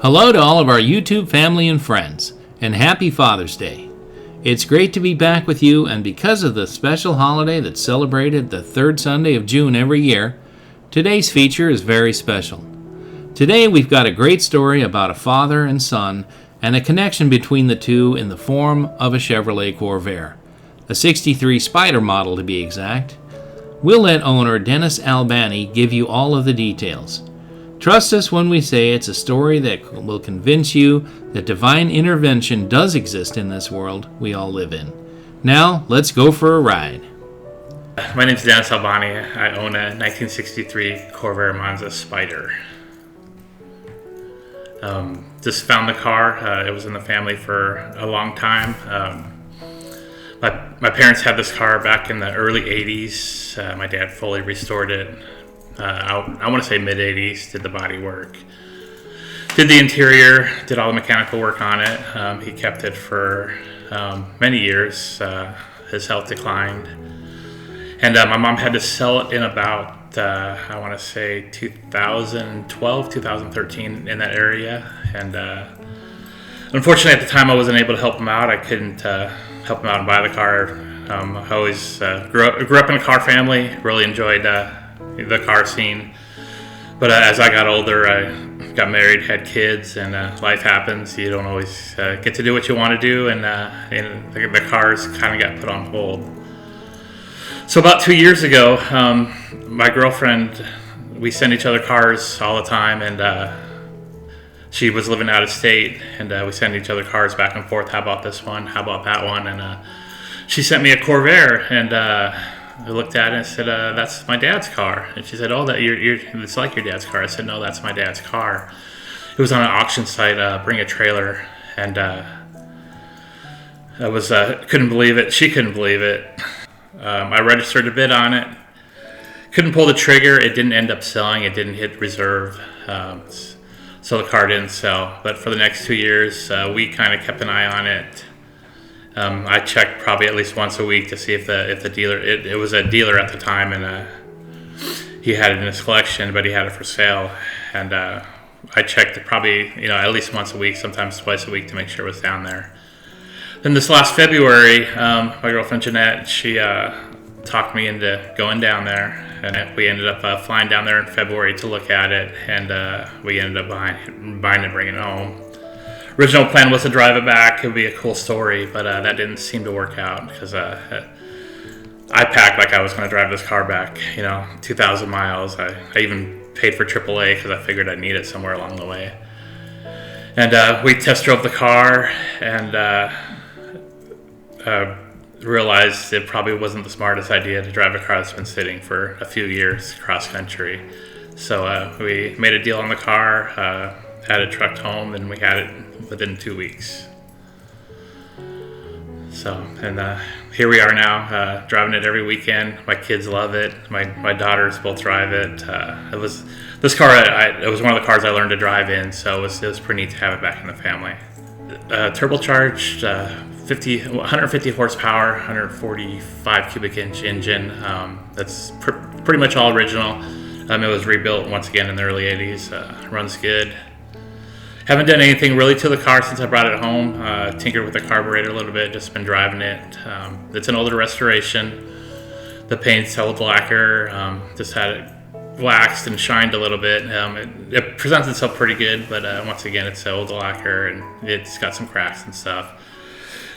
Hello to all of our YouTube family and friends, and happy Father's Day. It's great to be back with you, and because of the special holiday that's celebrated the third Sunday of June every year, today's feature is very special. Today we've got a great story about a father and son, and a connection between the two in the form of a Chevrolet Corvair, a 63 Spyder model to be exact. We'll let owner Dennis Albani give you all of the details. Trust us when we say it's a story that will convince you that divine intervention does exist in this world we all live in. Now, let's go for a ride. My name is Dennis Albani. I own a 1963 Corvair Monza Spyder. Just found the car. It was in the family for a long time. My parents had this car back in the early 80s. My dad fully restored it. I want to say mid-80s, did the body work. Did the interior, did all the mechanical work on it. He kept it for many years. His health declined. And my mom had to sell it in about, I want to say 2012, 2013, in that area. And unfortunately at the time I wasn't able to help him out. I couldn't help him out and buy the car. I always grew up in a car family, really enjoyed the car scene, but as I got older, I got married, had kids, and life happens. You don't always get to do what you want to do, and the cars kind of got put on hold. So about 2 years ago, my girlfriend, we send each other cars all the time, and she was living out of state, and we send each other cars back and forth. How about this one? How about that one? And she sent me a Corvair, and I looked at it and said, "That's my dad's car." And she said, "Oh, it's like your dad's car." I said, "No, that's my dad's car." It was on an auction site, Bring a Trailer, and I was couldn't believe it. She couldn't believe it. I registered a bid on it. Couldn't pull the trigger. It didn't end up selling. It didn't hit reserve, so the car didn't sell. But for the next 2 years, we kind of kept an eye on it. I checked probably at least once a week to see if the dealer, it was a dealer at the time, and he had it in his collection, but he had it for sale. And I checked it probably at least once a week, sometimes twice a week, to make sure it was down there. Then this last February, my girlfriend Jeanette, she talked me into going down there, and we ended up flying down there in February to look at it, and we ended up buying it and bringing it home. Original plan was to drive it back. It would be a cool story, but that didn't seem to work out because I packed like I was going to drive this car back, 2,000 miles. I even paid for AAA because I figured I'd need it somewhere along the way. And we test drove the car and realized it probably wasn't the smartest idea to drive a car that's been sitting for a few years cross country. So we made a deal on the car, had it trucked home, and we had it within 2 weeks. So, and here we are now, driving it every weekend. My kids love it. My daughters both drive it. It was this car. It was one of the cars I learned to drive in, so it was pretty neat to have it back in the family. Turbocharged, 150 horsepower, 145 cubic inch engine. That's pretty much all original. It was rebuilt once again in the early 80s. Runs good. Haven't done anything really to the car since I brought it home. Tinkered with the carburetor a little bit, just been driving it. It's an older restoration. The paint's old lacquer. Just had it waxed and shined a little bit. It presents itself pretty good, but once again, it's old lacquer and it's got some cracks and stuff.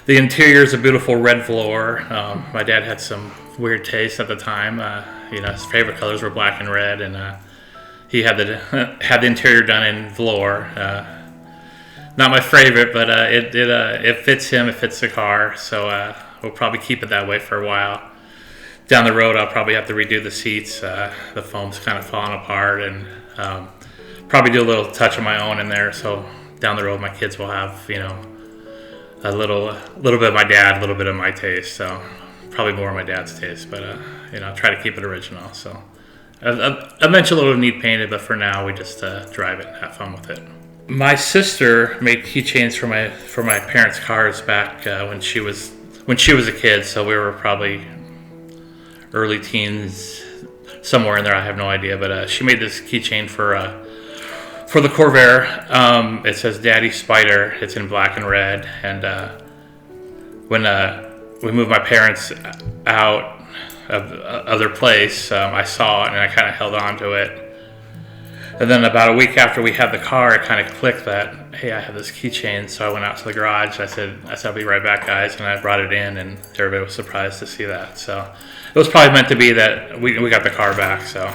The interior is a beautiful red velour. My dad had some weird taste at the time. His favorite colors were black and red, and he had the interior done in velour. Not my favorite, but it fits him. It fits the car, so we'll probably keep it that way for a while. Down the road, I'll probably have to redo the seats. The foam's kind of falling apart, and probably do a little touch of my own in there. So down the road, my kids will have a little bit of my dad, a little bit of my taste. So probably more of my dad's taste, but try to keep it original. So eventually it'll need painted, but for now we just drive it and have fun with it. My sister made keychains for my parents' cars back when she was a kid, so we were probably early teens, somewhere in there. I have no idea, but she made this keychain for For the Corvair, it says Daddy Spyder. It's in black and red. And when we moved my parents out of their place, I saw it and I kind of held on to it. And then about a week after we had the car, it kind of clicked that, hey, I have this keychain. So I went out to the garage. I said, I'll be right back, guys. And I brought it in, and everybody was surprised to see that. So it was probably meant to be that we got the car back. So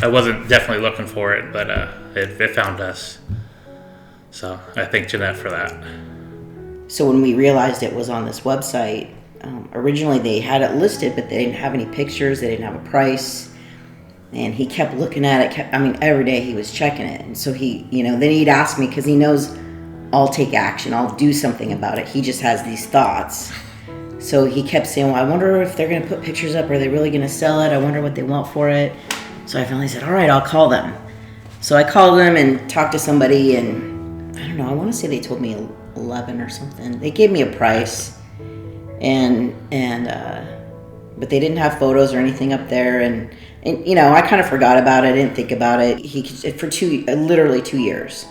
I wasn't definitely looking for it, but it found us. So I thank Jeanette for that. So when we realized it was on this website, originally they had it listed, but they didn't have any pictures. They didn't have a price. And he kept looking at it. Every day he was checking it. And so he, then he'd ask me, because he knows I'll take action. I'll do something about it. He just has these thoughts. So he kept saying, well, I wonder if they're going to put pictures up. Are they really going to sell it? I wonder what they want for it. So I finally said, all right, I'll call them. So I called them and talked to somebody. And I don't know, I want to say they told me 11 or something. They gave me a price. But they didn't have photos or anything up there. And I kind of forgot about it. I didn't think about it. He for literally 2 years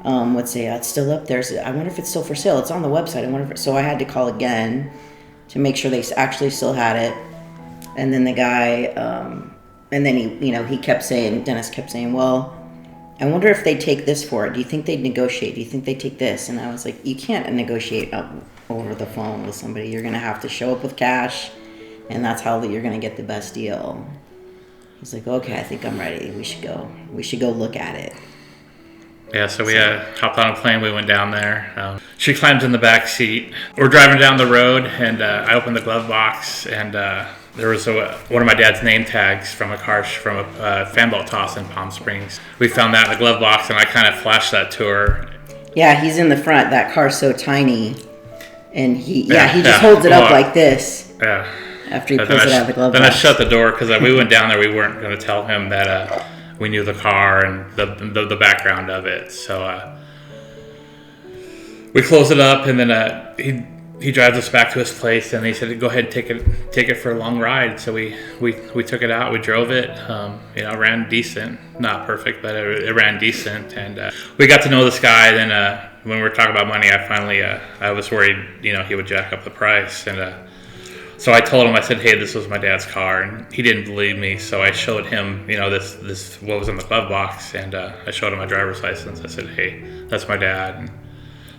would say, it's still up there. So I wonder if it's still for sale. It's on the website. So I had to call again to make sure they actually still had it. And then the guy, and then Dennis kept saying, well, I wonder if they'd take this for it. Do you think they'd negotiate? Do you think they'd take this? And I was like, you can't negotiate over the phone with somebody. You're going to have to show up with cash, and that's how you're going to get the best deal. He's like, okay, I think I'm ready. We should go look at it. Yeah, so we hopped on a plane. We went down there. She climbed in the back seat. We're driving down the road, and I opened the glove box, and there was one of my dad's name tags from a fan belt toss in Palm Springs. We found that in the glove box, and I kind of flashed that to her. Yeah, he's in the front. That car's so tiny, and he just holds it up like this. Yeah. After he pulls it out of the glove box. Then I shut the door because we went down there. We weren't going to tell him that we knew the car and the background of it. So we closed it up, and then he drives us back to his place, and he said, "Go ahead and take it for a long ride." So we took it out. We drove it. It ran decent, not perfect, but it ran decent, and we got to know this guy. Then when we were talking about money, I was worried, he would jack up the price, and so I told him, I said, hey, this was my dad's car, and he didn't believe me. So I showed him, this what was in the glove box, and I showed him my driver's license. I said, hey, that's my dad. And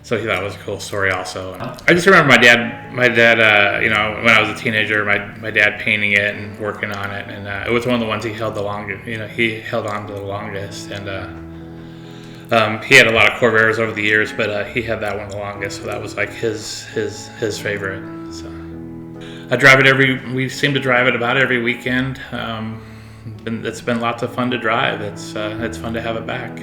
so he thought it was a cool story also. And I just remember my dad, when I was a teenager, my dad painting it and working on it, and it was one of the ones he held the longest. He held on to the longest, and he had a lot of Corvairs over the years, but he had that one the longest, so that was like his favorite. So we seem to drive it about every weekend. It's been lots of fun to drive. It's fun to have it back.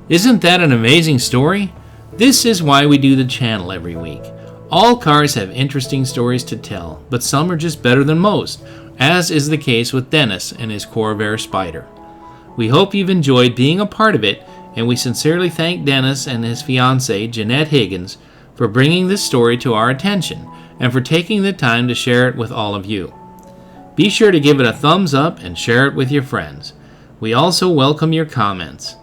Isn't that an amazing story? This is why we do the channel every week. All cars have interesting stories to tell, but some are just better than most, as is the case with Dennis and his Corvair Spyder. We hope you've enjoyed being a part of it, and we sincerely thank Dennis and his fiancée, Jeanette Higgins, for bringing this story to our attention and for taking the time to share it with all of you. Be sure to give it a thumbs up and share it with your friends. We also welcome your comments.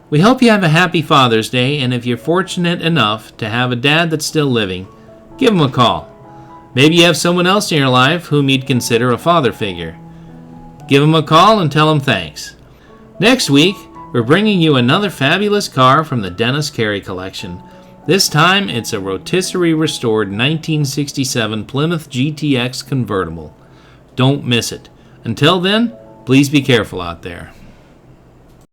We hope you have a happy Father's Day, and if you're fortunate enough to have a dad that's still living, give him a call. Maybe you have someone else in your life whom you'd consider a father figure. Give him a call and tell him thanks. Next week, we're bringing you another fabulous car from the Dennis Carey collection. This time, it's a rotisserie restored 1967 Plymouth GTX convertible. Don't miss it. Until then, please be careful out there.